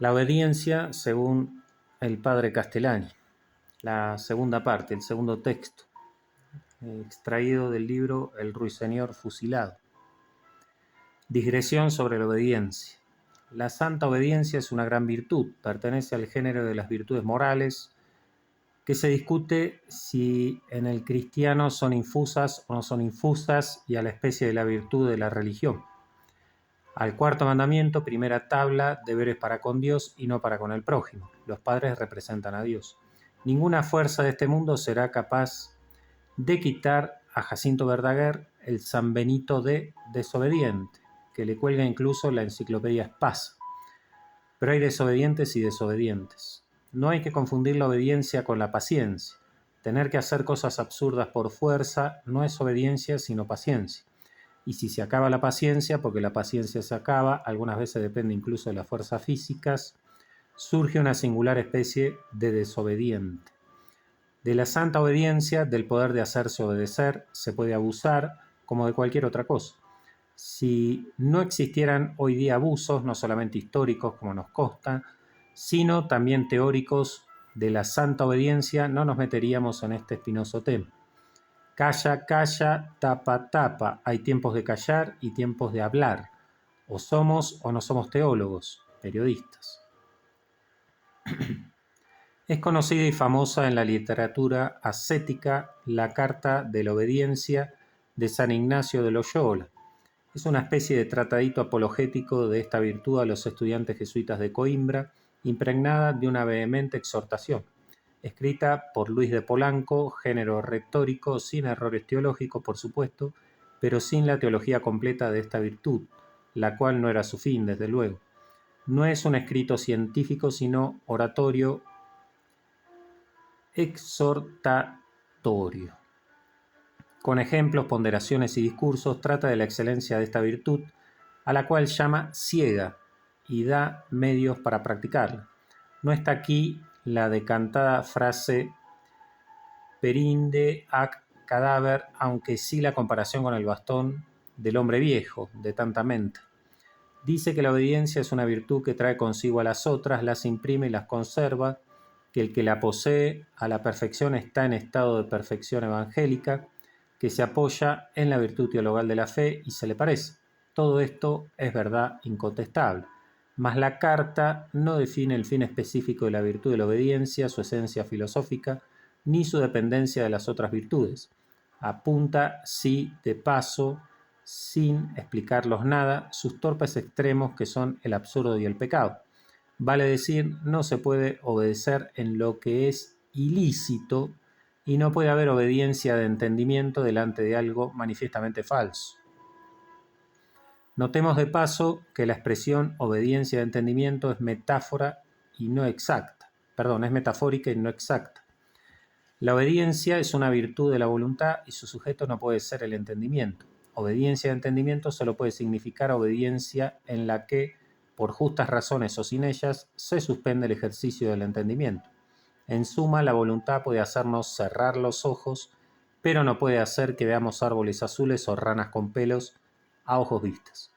La obediencia según el padre Castellani, la segunda parte, el segundo texto, extraído del libro El ruiseñor fusilado. Digresión sobre la obediencia. La santa obediencia es una gran virtud, pertenece al género de las virtudes morales, que se discute si en el cristiano son infusas o no son infusas, y a la especie de la virtud de la religión. Al cuarto mandamiento, primera tabla, deberes para con Dios y no para con el prójimo. Los padres representan a Dios. Ninguna fuerza de este mundo será capaz de quitar a Jacinto Verdaguer el San Benito de desobediente, que le cuelga incluso la enciclopedia Espasa. Pero hay desobedientes y desobedientes. No hay que confundir la obediencia con la paciencia. Tener que hacer cosas absurdas por fuerza no es obediencia, sino paciencia. Y si se acaba la paciencia, porque la paciencia se acaba, algunas veces depende incluso de las fuerzas físicas, surge una singular especie de desobediente. De la santa obediencia, del poder de hacerse obedecer, se puede abusar como de cualquier otra cosa. Si no existieran hoy día abusos, no solamente históricos como nos consta, sino también teóricos de la santa obediencia, no nos meteríamos en este espinoso tema. Calla, calla, tapa, tapa. Hay tiempos de callar y tiempos de hablar. O somos o no somos teólogos, periodistas. Es conocida y famosa en la literatura ascética la Carta de la Obediencia de San Ignacio de Loyola. Es una especie de tratadito apologético de esta virtud a los estudiantes jesuitas de Coimbra, impregnada de una vehemente exhortación. Escrita por Luis de Polanco, género retórico, sin errores teológicos, por supuesto, pero sin la teología completa de esta virtud, la cual no era su fin, desde luego. No es un escrito científico, sino oratorio exhortatorio. Con ejemplos, ponderaciones y discursos, trata de la excelencia de esta virtud, a la cual llama ciega y da medios para practicarla. No está aquí la decantada frase perinde ac cadáver, aunque sí la comparación con el bastón del hombre viejo, de tanta mente. Dice que la obediencia es una virtud que trae consigo a las otras, las imprime y las conserva, que el que la posee a la perfección está en estado de perfección evangélica, que se apoya en la virtud teologal de la fe y se le parece. Todo esto es verdad incontestable. Mas la carta no define el fin específico de la virtud de la obediencia, su esencia filosófica, ni su dependencia de las otras virtudes. Apunta, sí, de paso, sin explicarlos nada, sus torpes extremos que son el absurdo y el pecado. Vale decir, no se puede obedecer en lo que es ilícito y no puede haber obediencia de entendimiento delante de algo manifiestamente falso. Notemos de paso que la expresión obediencia de entendimiento es metáfora y no exacta. Es metafórica y no exacta. La obediencia es una virtud de la voluntad y su sujeto no puede ser el entendimiento. Obediencia de entendimiento solo puede significar obediencia en la que, por justas razones o sin ellas, se suspende el ejercicio del entendimiento. En suma, la voluntad puede hacernos cerrar los ojos, pero no puede hacer que veamos árboles azules o ranas con pelos a ojos vistas.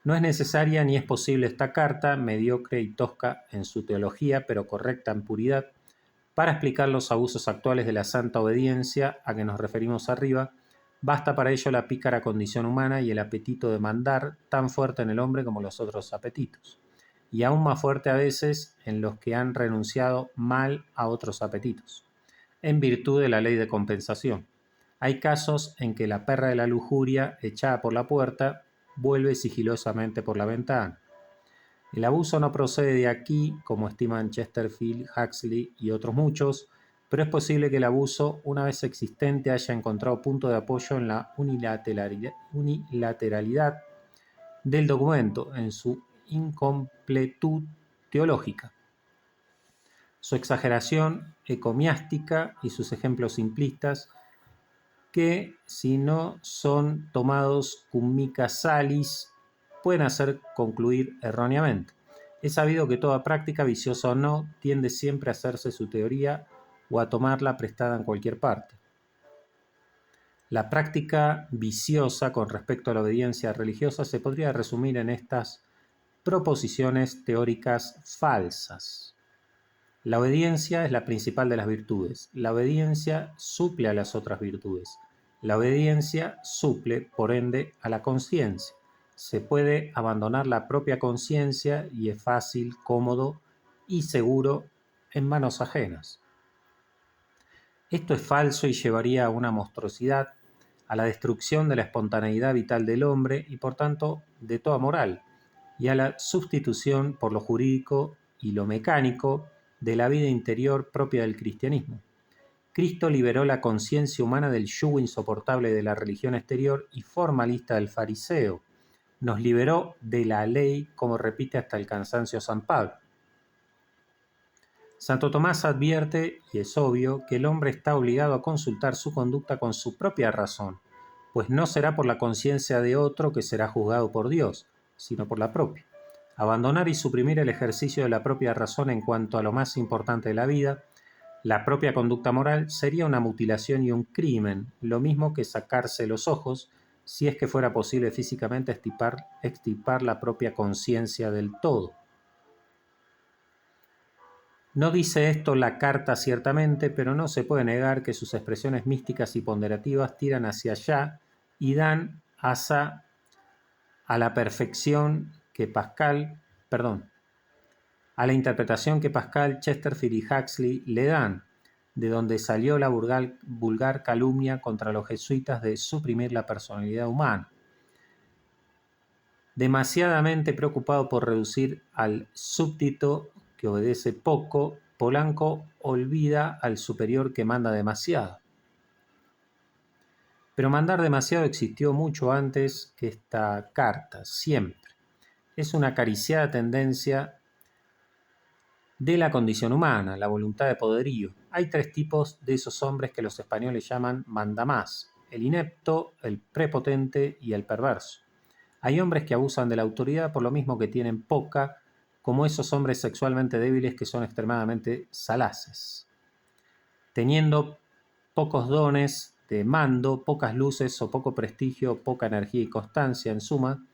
No es necesaria ni es posible esta carta, mediocre y tosca en su teología, pero correcta en puridad, para explicar los abusos actuales de la santa obediencia a que nos referimos arriba. Basta para ello la pícara condición humana y el apetito de mandar, tan fuerte en el hombre como los otros apetitos, y aún más fuerte a veces en los que han renunciado mal a otros apetitos, en virtud de la ley de compensación. Hay casos en que la perra de la lujuria, echada por la puerta, vuelve sigilosamente por la ventana. El abuso no procede de aquí, como estiman Chesterfield, Huxley y otros muchos, pero es posible que el abuso, una vez existente, haya encontrado punto de apoyo en la unilateralidad del documento, en su incompletud teológica, su exageración ecomiástica y sus ejemplos simplistas, que, si no son tomados cum mica salis, pueden hacer concluir erróneamente. Es sabido que toda práctica, viciosa o no, tiende siempre a hacerse su teoría o a tomarla prestada en cualquier parte. La práctica viciosa con respecto a la obediencia religiosa se podría resumir en estas proposiciones teóricas falsas. La obediencia es la principal de las virtudes. La obediencia suple a las otras virtudes. La obediencia suple, por ende, a la conciencia. Se puede abandonar la propia conciencia y es fácil, cómodo y seguro en manos ajenas. Esto es falso y llevaría a una monstruosidad, a la destrucción de la espontaneidad vital del hombre y por tanto de toda moral, y a la sustitución por lo jurídico y lo mecánico de la vida interior propia del cristianismo. Cristo liberó la conciencia humana del yugo insoportable de la religión exterior y formalista del fariseo. Nos liberó de la ley, como repite hasta el cansancio San Pablo. Santo Tomás advierte, y es obvio, que el hombre está obligado a consultar su conducta con su propia razón, pues no será por la conciencia de otro que será juzgado por Dios, sino por la propia. Abandonar y suprimir el ejercicio de la propia razón en cuanto a lo más importante de la vida, la propia conducta moral, sería una mutilación y un crimen, lo mismo que sacarse los ojos, si es que fuera posible físicamente extirpar la propia conciencia del todo. No dice esto la carta ciertamente, pero no se puede negar que sus expresiones místicas y ponderativas tiran hacia allá y dan asa a la perfección que a la interpretación que Pascal, Chesterfield y Huxley le dan, de donde salió la vulgar calumnia contra los jesuitas de suprimir la personalidad humana. Demasiadamente preocupado por reducir al súbdito que obedece poco, Polanco olvida al superior que manda demasiado. Pero mandar demasiado existió mucho antes que esta carta, siempre. Es una acariciada tendencia de la condición humana, la voluntad de poderío. Hay tres tipos de esos hombres que los españoles llaman mandamás: el inepto, el prepotente y el perverso. Hay hombres que abusan de la autoridad por lo mismo que tienen poca, como esos hombres sexualmente débiles que son extremadamente salaces. Teniendo pocos dones de mando, pocas luces o poco prestigio, poca energía y constancia, en suma,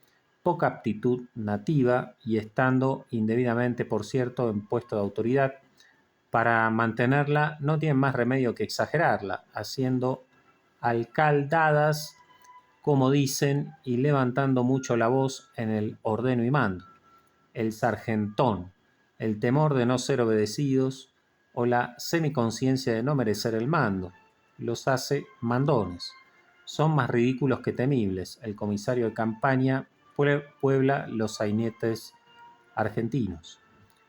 poca aptitud nativa y estando indebidamente, por cierto, en puesto de autoridad, para mantenerla no tienen más remedio que exagerarla, haciendo alcaldadas, como dicen, y levantando mucho la voz en el ordeno y mando. El sargentón, el temor de no ser obedecidos o la semiconciencia de no merecer el mando, los hace mandones. Son más ridículos que temibles. El comisario de campaña puebla los sainetes argentinos.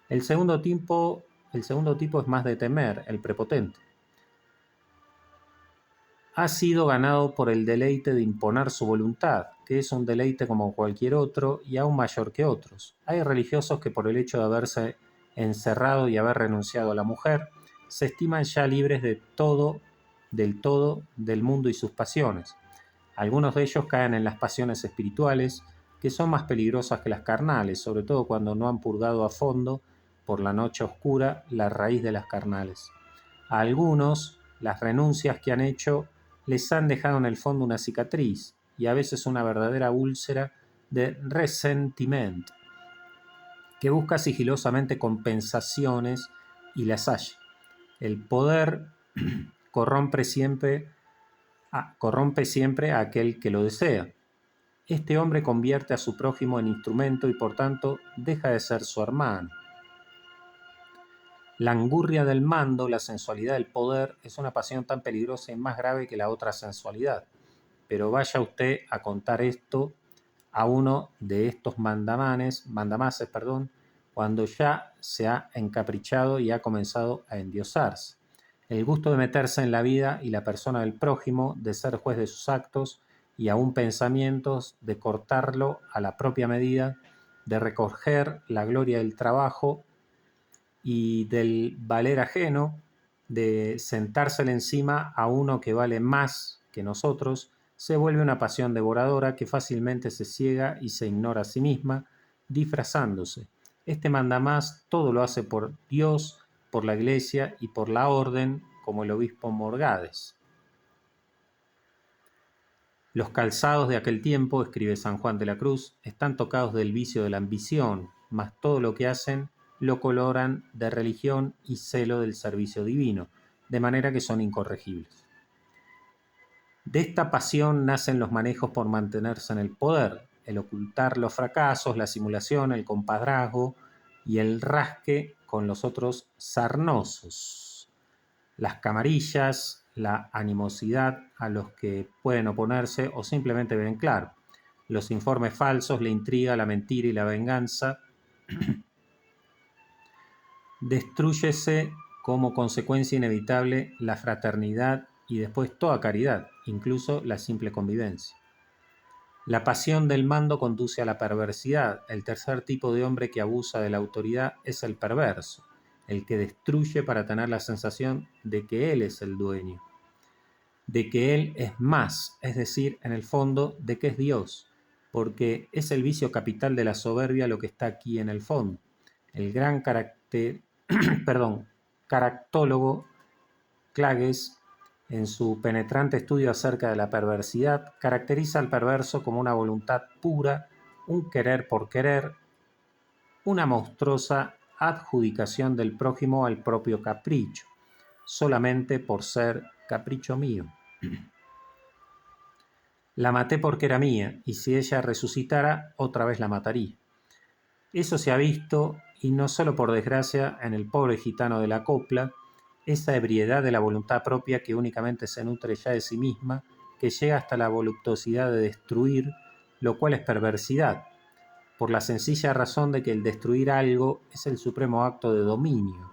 El segundo tipo es más de temer, el prepotente. Ha sido ganado por el deleite de imponer su voluntad, que es un deleite como cualquier otro y aún mayor que otros. Hay religiosos que por el hecho de haberse encerrado y haber renunciado a la mujer, se estiman ya libres del todo del mundo y sus pasiones. Algunos de ellos caen en las pasiones espirituales, que son más peligrosas que las carnales, sobre todo cuando no han purgado a fondo, por la noche oscura, la raíz de las carnales. A algunos, las renuncias que han hecho les han dejado en el fondo una cicatriz y a veces una verdadera úlcera de resentimiento, que busca sigilosamente compensaciones y las halla. El poder corrompe siempre a aquel que lo desea. Este hombre convierte a su prójimo en instrumento y por tanto deja de ser su hermano. La angurria del mando, la sensualidad del poder, es una pasión tan peligrosa y más grave que la otra sensualidad. Pero vaya usted a contar esto a uno de estos mandamases, cuando ya se ha encaprichado y ha comenzado a endiosarse. El gusto de meterse en la vida y la persona del prójimo, de ser juez de sus actos y aún pensamientos, de cortarlo a la propia medida, de recoger la gloria del trabajo y del valer ajeno, de sentársele encima a uno que vale más que nosotros, se vuelve una pasión devoradora que fácilmente se ciega y se ignora a sí misma, disfrazándose. Este mandamás todo lo hace por Dios, por la Iglesia y por la Orden, como el obispo Morgades. Los calzados de aquel tiempo, escribe San Juan de la Cruz, están tocados del vicio de la ambición, mas todo lo que hacen lo coloran de religión y celo del servicio divino, de manera que son incorregibles. De esta pasión nacen los manejos por mantenerse en el poder, el ocultar los fracasos, la simulación, el compadrazgo y el rasque con los otros sarnosos, las camarillas, la animosidad a los que pueden oponerse o simplemente ven claro, los informes falsos, la intriga, la mentira y la venganza. Destrúyese como consecuencia inevitable la fraternidad y después toda caridad, incluso la simple convivencia. La pasión del mando conduce a la perversidad. El tercer tipo de hombre que abusa de la autoridad es el perverso, el que destruye para tener la sensación de que él es el dueño, de que él es más, es decir, en el fondo, de que es Dios, porque es el vicio capital de la soberbia lo que está aquí en el fondo. El gran caractólogo Klages, en su penetrante estudio acerca de la perversidad, caracteriza al perverso como una voluntad pura, un querer por querer, una monstruosa adjudicación del prójimo al propio capricho, solamente por ser capricho mío. La maté porque era mía, y si ella resucitara, otra vez la mataría. Eso se ha visto, y no solo por desgracia, en el pobre gitano de la copla, esa ebriedad de la voluntad propia que únicamente se nutre ya de sí misma, que llega hasta la voluptuosidad de destruir, lo cual es perversidad, por la sencilla razón de que el destruir algo es el supremo acto de dominio.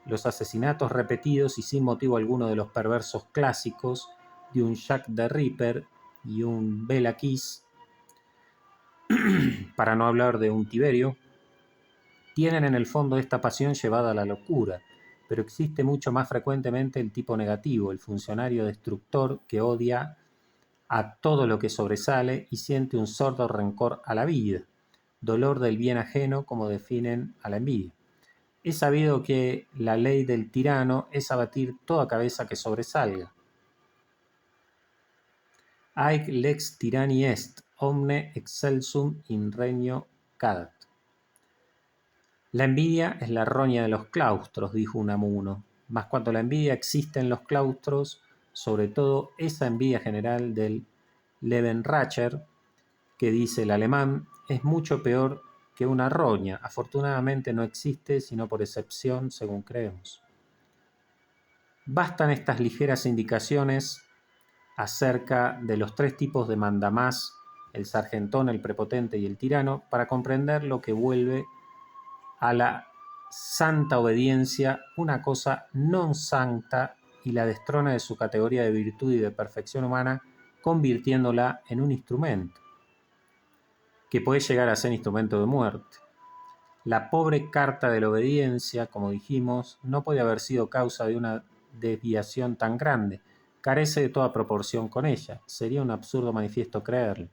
Los asesinatos repetidos y sin motivo alguno de los perversos clásicos, de un Jack the Ripper y un Bela Kiss, para no hablar de un Tiberio, tienen en el fondo esta pasión llevada a la locura, pero existe mucho más frecuentemente el tipo negativo, el funcionario destructor que odia a todo lo que sobresale y siente un sordo rencor a la vida, dolor del bien ajeno, como definen a la envidia. Es sabido que la ley del tirano es abatir toda cabeza que sobresalga. Haec lex tyranni est, omne excelsum in regno cadat. La envidia es la roña de los claustros, dijo Unamuno, mas cuando la envidia existe en los claustros, sobre todo esa envidia general del Lebenracher, que dice el alemán, es mucho peor que una roña. Afortunadamente no existe, sino por excepción, según creemos. Bastan estas ligeras indicaciones acerca de los tres tipos de mandamás, el sargentón, el prepotente y el tirano, para comprender lo que vuelve a la santa obediencia una cosa non sancta y la destrona de su categoría de virtud y de perfección humana, convirtiéndola en un instrumento, que puede llegar a ser instrumento de muerte. La pobre carta de la obediencia, como dijimos, no puede haber sido causa de una desviación tan grande, carece de toda proporción con ella, sería un absurdo manifiesto creerlo.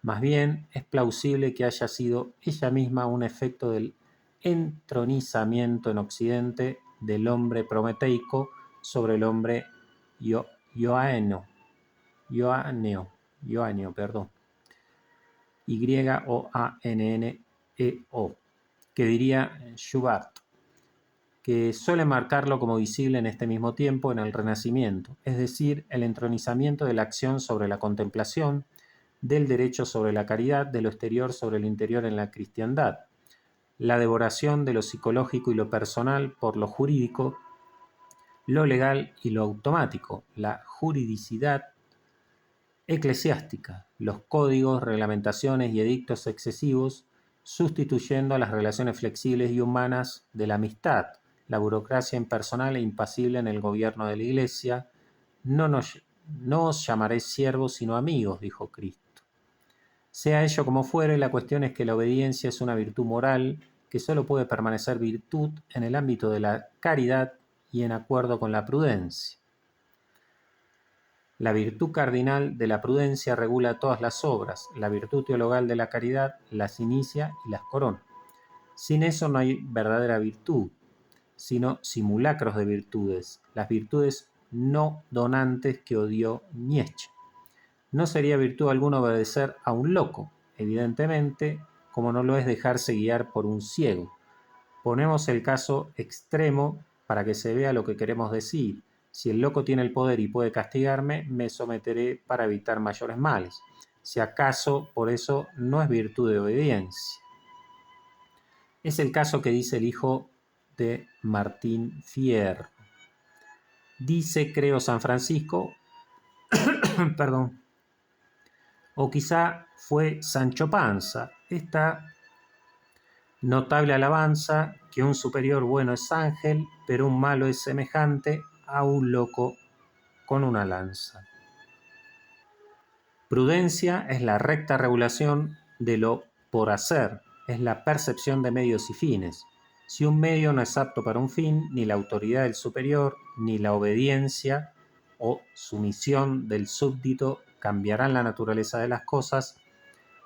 Más bien, es plausible que haya sido ella misma un efecto del entronizamiento en Occidente del hombre prometeico sobre el hombre ioáneo, Y-O-A-N-N-E-O, que diría Schubert, que suele marcarlo como visible en este mismo tiempo en el Renacimiento, es decir, el entronizamiento de la acción sobre la contemplación, del derecho sobre la caridad, de lo exterior sobre lo interior en la cristiandad, la devoración de lo psicológico y lo personal por lo jurídico, lo legal y lo automático, la juridicidad eclesiástica, los códigos, reglamentaciones y edictos excesivos, sustituyendo a las relaciones flexibles y humanas de la amistad, la burocracia impersonal e impasible en el gobierno de la Iglesia. No os llamaré siervos sino amigos, dijo Cristo. Sea ello como fuere, la cuestión es que la obediencia es una virtud moral que solo puede permanecer virtud en el ámbito de la caridad y en acuerdo con la prudencia. La virtud cardinal de la prudencia regula todas las obras, la virtud teologal de la caridad las inicia y las corona. Sin eso no hay verdadera virtud, sino simulacros de virtudes, las virtudes no donantes que odió Nietzsche. No sería virtud alguna obedecer a un loco, evidentemente, como no lo es dejarse guiar por un ciego. Ponemos el caso extremo para que se vea lo que queremos decir. Si el loco tiene el poder y puede castigarme, me someteré para evitar mayores males. Si acaso por eso no es virtud de obediencia. Es el caso que dice el hijo de Martín Fierro. Dice, creo, San Francisco, perdón, o quizá fue Sancho Panza, esta notable alabanza que un superior bueno es ángel, pero un malo es semejante a un loco con una lanza. Prudencia es la recta regulación de lo por hacer, es la percepción de medios y fines. Si un medio no es apto para un fin, ni la autoridad del superior, ni la obediencia o sumisión del súbdito cambiarán la naturaleza de las cosas,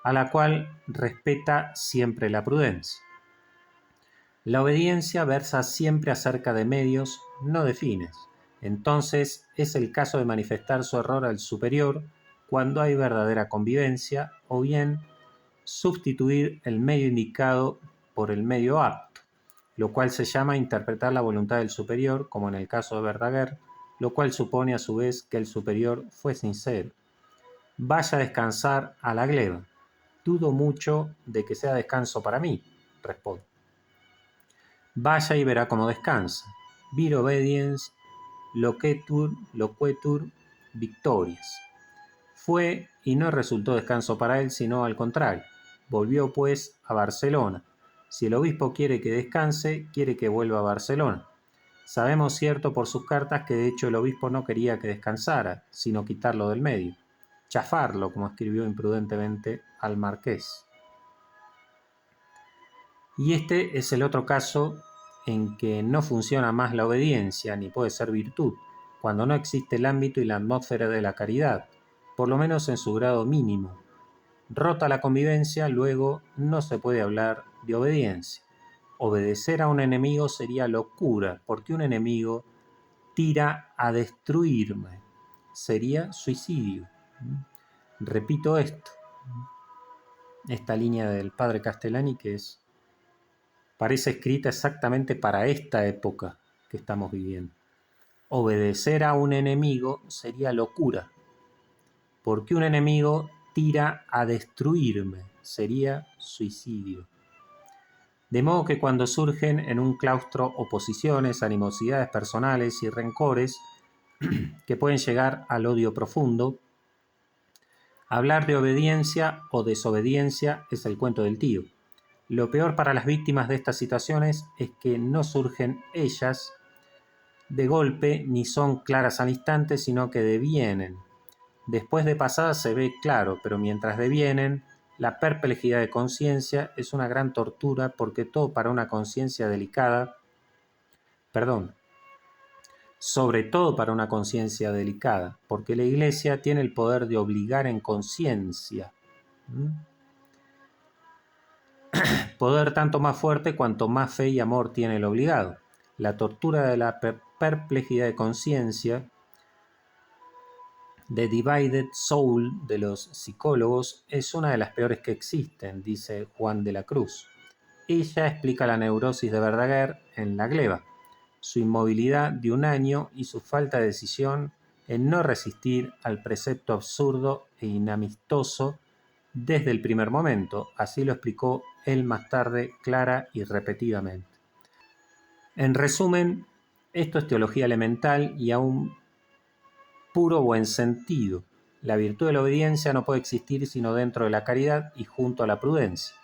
a la cual respeta siempre la prudencia. La obediencia versa siempre acerca de medios, no de fines. Entonces es el caso de manifestar su error al superior cuando hay verdadera convivencia, o bien sustituir el medio indicado por el medio apto, lo cual se llama interpretar la voluntad del superior, como en el caso de Verdaguer, lo cual supone a su vez que el superior fue sincero. Vaya a descansar a la gleba. Dudo mucho de que sea descanso para mí, responde. Vaya y verá cómo descansa. Vir obediens, loquetur victorias. Fue y no resultó descanso para él, sino al contrario. Volvió pues a Barcelona. Si el obispo quiere que descanse, quiere que vuelva a Barcelona. Sabemos cierto por sus cartas que de hecho el obispo no quería que descansara, sino quitarlo del medio. Chafarlo, como escribió imprudentemente al marqués. Y este es el otro caso en que no funciona más la obediencia, ni puede ser virtud, cuando no existe el ámbito y la atmósfera de la caridad, por lo menos en su grado mínimo. Rota la convivencia, luego no se puede hablar de obediencia. Obedecer a un enemigo sería locura, porque un enemigo tira a destruirme. Sería suicidio. Repito esto, esta línea del padre Castellani que parece escrita exactamente para esta época que estamos viviendo. Obedecer a un enemigo sería locura, porque un enemigo tira a destruirme, sería suicidio. De modo que cuando surgen en un claustro oposiciones, animosidades personales y rencores que pueden llegar al odio profundo, hablar de obediencia o desobediencia es el cuento del tío. Lo peor para las víctimas de estas situaciones es que no surgen ellas de golpe ni son claras al instante, sino que devienen. Después de pasadas se ve claro, pero mientras devienen, la perplejidad de conciencia es una gran tortura porque todo para una conciencia delicada, sobre todo para una conciencia delicada, porque la Iglesia tiene el poder de obligar en conciencia. Poder tanto más fuerte cuanto más fe y amor tiene el obligado. La tortura de la perplejidad de conciencia, The Divided Soul de los psicólogos, es una de las peores que existen, dice Juan de la Cruz. Ella explica la neurosis de Verdaguer en La gleba, su inmovilidad de un año y su falta de decisión en no resistir al precepto absurdo e inamistoso desde el primer momento. Así lo explicó él más tarde, clara y repetidamente. En resumen, esto es teología elemental y aún puro buen sentido. La virtud de la obediencia no puede existir sino dentro de la caridad y junto a la prudencia.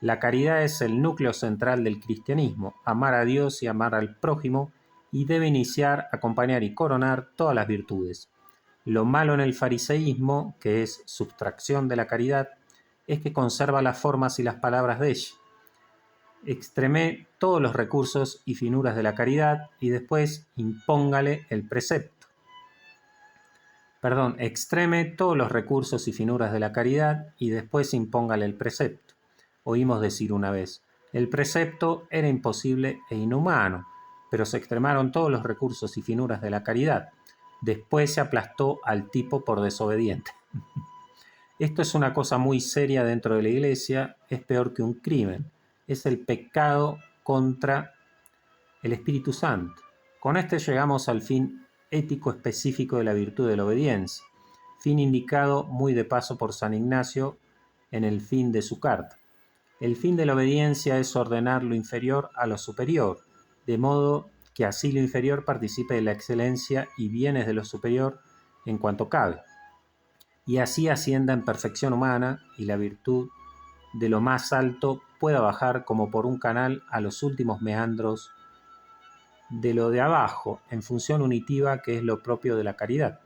La caridad es el núcleo central del cristianismo, amar a Dios y amar al prójimo, y debe iniciar, acompañar y coronar todas las virtudes. Lo malo en el fariseísmo, que es subtracción de la caridad, es que conserva las formas y las palabras de ella. Extreme todos los recursos y finuras de la caridad y después impóngale el precepto. Extreme todos los recursos y finuras de la caridad y después impóngale el precepto. Oímos decir una vez, el precepto era imposible e inhumano, pero se extremaron todos los recursos y finuras de la caridad. Después se aplastó al tipo por desobediente. Esto es una cosa muy seria dentro de la Iglesia, es peor que un crimen. Es el pecado contra el Espíritu Santo. Con este llegamos al fin ético específico de la virtud de la obediencia, fin indicado muy de paso por San Ignacio en el fin de su carta. El fin de la obediencia es ordenar lo inferior a lo superior, de modo que así lo inferior participe de la excelencia y bienes de lo superior en cuanto cabe, y así ascienda en perfección humana y la virtud de lo más alto pueda bajar como por un canal a los últimos meandros de lo de abajo, en función unitiva que es lo propio de la caridad.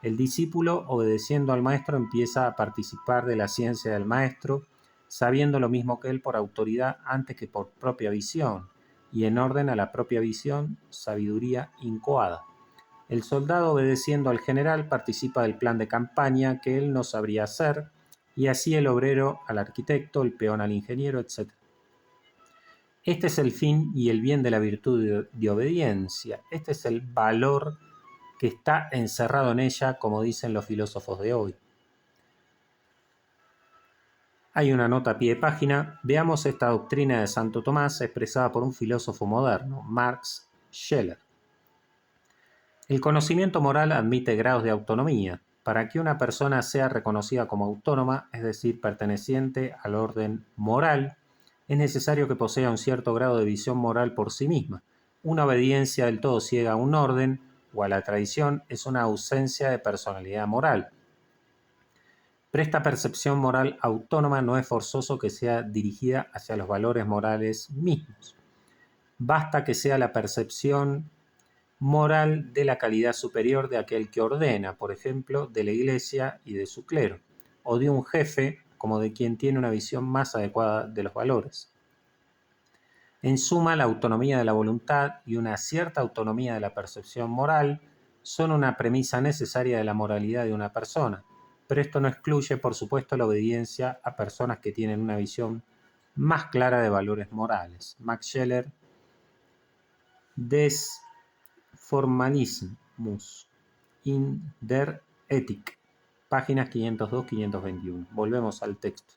El discípulo, obedeciendo al maestro, empieza a participar de la ciencia del maestro, sabiendo lo mismo que él por autoridad antes que por propia visión, y en orden a la propia visión, sabiduría incoada. El soldado, obedeciendo al general, participa del plan de campaña que él no sabría hacer, y así el obrero al arquitecto, el peón al ingeniero, etc. Este es el fin y el bien de la virtud de obediencia. Este es el valor que está encerrado en ella, como dicen los filósofos de hoy. Hay una nota a pie de página. Veamos esta doctrina de Santo Tomás expresada por un filósofo moderno, Max Scheler. El conocimiento moral admite grados de autonomía. Para que una persona sea reconocida como autónoma, es decir, perteneciente al orden moral, es necesario que posea un cierto grado de visión moral por sí misma. Una obediencia del todo ciega a un orden o a la tradición es una ausencia de personalidad moral. Pero esta percepción moral autónoma no es forzoso que sea dirigida hacia los valores morales mismos. Basta que sea la percepción moral de la calidad superior de aquel que ordena, por ejemplo, de la Iglesia y de su clero, o de un jefe como de quien tiene una visión más adecuada de los valores. En suma, la autonomía de la voluntad y una cierta autonomía de la percepción moral son una premisa necesaria de la moralidad de una persona, pero esto no excluye, por supuesto, la obediencia a personas que tienen una visión más clara de valores morales. Max Scheler, Des Formalismus in der Ethik, páginas 502-521. Volvemos al texto.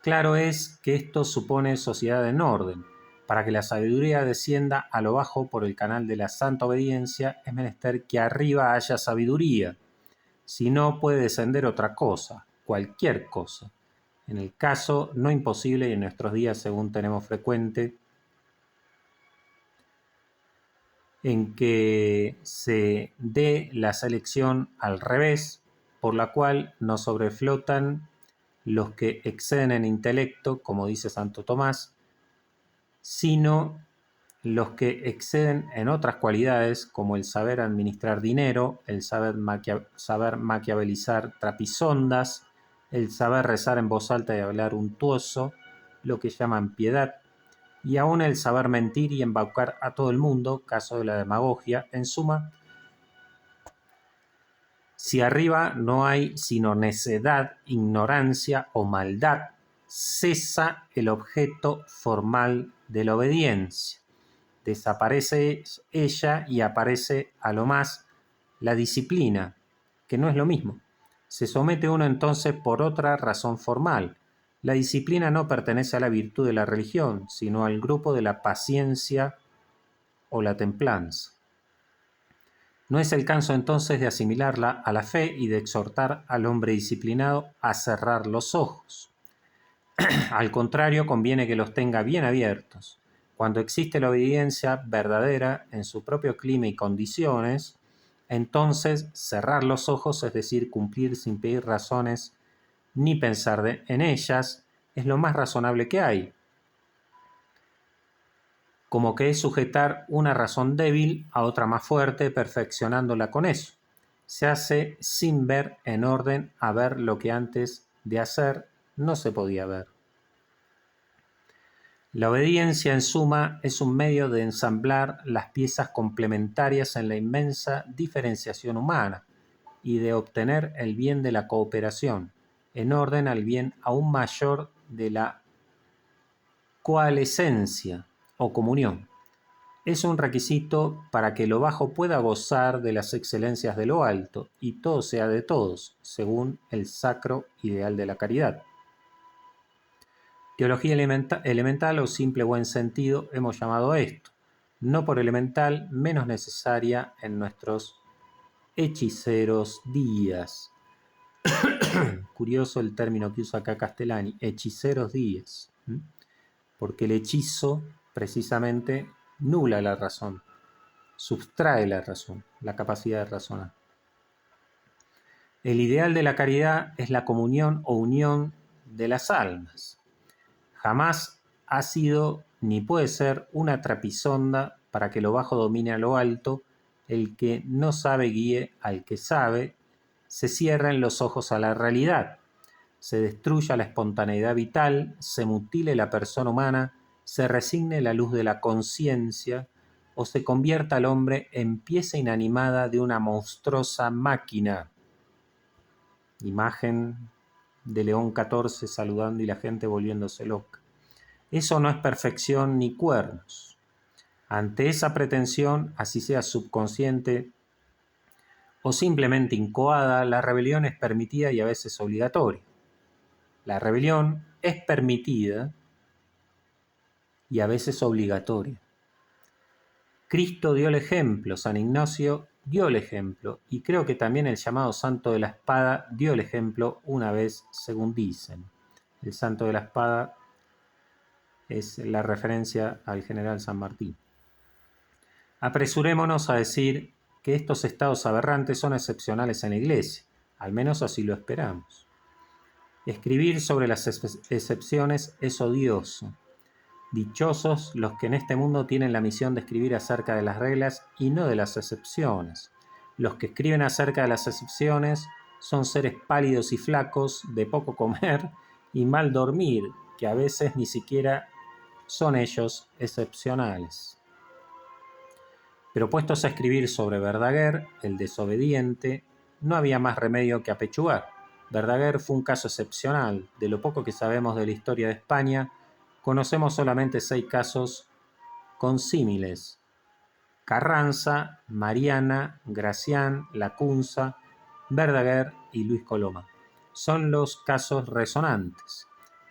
Claro es que esto supone sociedad en orden. Para que la sabiduría descienda a lo bajo por el canal de la santa obediencia, es menester que arriba haya sabiduría. Si no, puede descender otra cosa, cualquier cosa. En el caso no imposible y en nuestros días, según tenemos frecuente, en que se dé la selección al revés, por la cual nos sobreflotan los que exceden en intelecto, como dice Santo Tomás, sino los que exceden en otras cualidades, como el saber administrar dinero, el saber maquiavelizar trapisondas, el saber rezar en voz alta y hablar untuoso, lo que llaman piedad, y aún el saber mentir y embaucar a todo el mundo, caso de la demagogia. En suma, si arriba no hay sino necedad, ignorancia o maldad, cesa el objeto formal de la obediencia. Desaparece ella y aparece a lo más la disciplina, que no es lo mismo. Se somete uno entonces por otra razón formal. La disciplina no pertenece a la virtud de la religión, sino al grupo de la paciencia o la templanza. No es el caso entonces de asimilarla a la fe y de exhortar al hombre disciplinado a cerrar los ojos. Al contrario, conviene que los tenga bien abiertos. Cuando existe la obediencia verdadera en su propio clima y condiciones, entonces cerrar los ojos, es decir, cumplir sin pedir razones ni pensar en ellas, es lo más razonable que hay. Como que es sujetar una razón débil a otra más fuerte, perfeccionándola con eso. Se hace sin ver en orden a ver lo que antes de hacer no se podía ver. La obediencia, en suma, es un medio de ensamblar las piezas complementarias en la inmensa diferenciación humana y de obtener el bien de la cooperación, en orden al bien aún mayor de la coalescencia o comunión. es un requisito para que lo bajo pueda gozar de las excelencias de lo alto y todo sea de todos, según el sacro ideal de la caridad. Teología elemental o simple buen sentido hemos llamado a esto, no por elemental menos necesaria en nuestros hechiceros días. Curioso el término que usa acá Castellani, hechiceros días, porque el hechizo precisamente nubla la razón, sustrae la razón, la capacidad de razonar. El ideal de la caridad es la comunión o unión de las almas. Jamás ha sido ni puede ser una trapisonda para que lo bajo domine a lo alto. El que no sabe guíe al que sabe, se cierren los ojos a la realidad, se destruya la espontaneidad vital, se mutile la persona humana, se resigne la luz de la conciencia o se convierta al hombre en pieza inanimada de una monstruosa máquina. Imagen de León XIV saludando y la gente volviéndose loca. Eso no es perfección ni cuernos. Ante esa pretensión, así sea subconsciente o simplemente incoada, la rebelión es permitida y a veces obligatoria. La rebelión es permitida y a veces obligatoria. Cristo dio el ejemplo, San Ignacio dio el ejemplo, y creo que también el llamado Santo de la Espada dio el ejemplo una vez, según dicen. El Santo de la Espada es la referencia al general San Martín. Apresurémonos a decir que estos estados aberrantes son excepcionales en la Iglesia, al menos así lo esperamos. Escribir sobre las excepciones es odioso. Dichosos los que en este mundo tienen la misión de escribir acerca de las reglas y no de las excepciones. Los que escriben acerca de las excepciones son seres pálidos y flacos, de poco comer y mal dormir, que a veces ni siquiera son ellos excepcionales. Pero puestos a escribir sobre Verdaguer, el desobediente, no había más remedio que apechugar. Verdaguer fue un caso excepcional. De lo poco que sabemos de la historia de España, conocemos solamente 6 casos consímiles: Carranza, Mariana, Gracián, Lacunza, Verdaguer y Luis Coloma. Son los casos resonantes.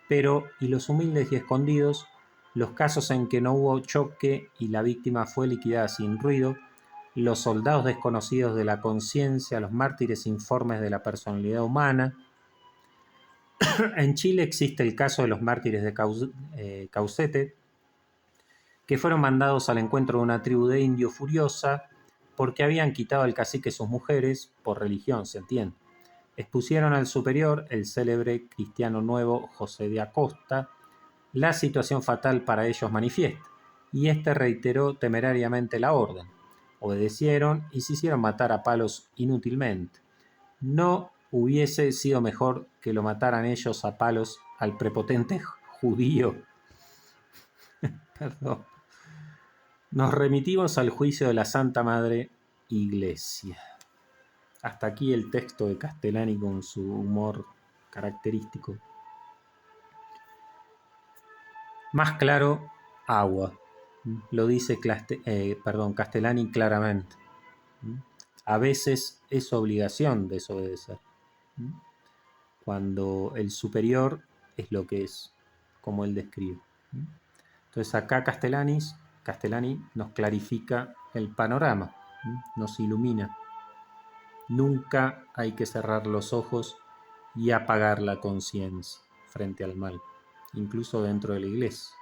Pero, ¿y los humildes y escondidos? Los casos en que no hubo choque y la víctima fue liquidada sin ruido, los soldados desconocidos de la conciencia, los mártires informes de la personalidad humana. En Chile existe el caso de los mártires de Caucete, que fueron mandados al encuentro de una tribu de indio furiosa porque habían quitado al cacique sus mujeres, por religión, se entiende. Expusieron al superior, el célebre cristiano nuevo José de Acosta, la situación fatal para ellos manifiesta, y éste reiteró temerariamente la orden. Obedecieron y se hicieron matar a palos inútilmente. No hubiese sido mejor que lo mataran ellos a palos al prepotente judío. Perdón. Nos remitimos al juicio de la Santa Madre Iglesia. Hasta aquí el texto de Castellani con su humor característico. Más claro, agua. Lo dice Castellani claramente. A veces es obligación desobedecer. Cuando el superior es lo que es, como él describe. Entonces acá Castellani nos clarifica el panorama, nos ilumina. Nunca hay que cerrar los ojos y apagar la conciencia frente al mal, incluso dentro de la iglesia.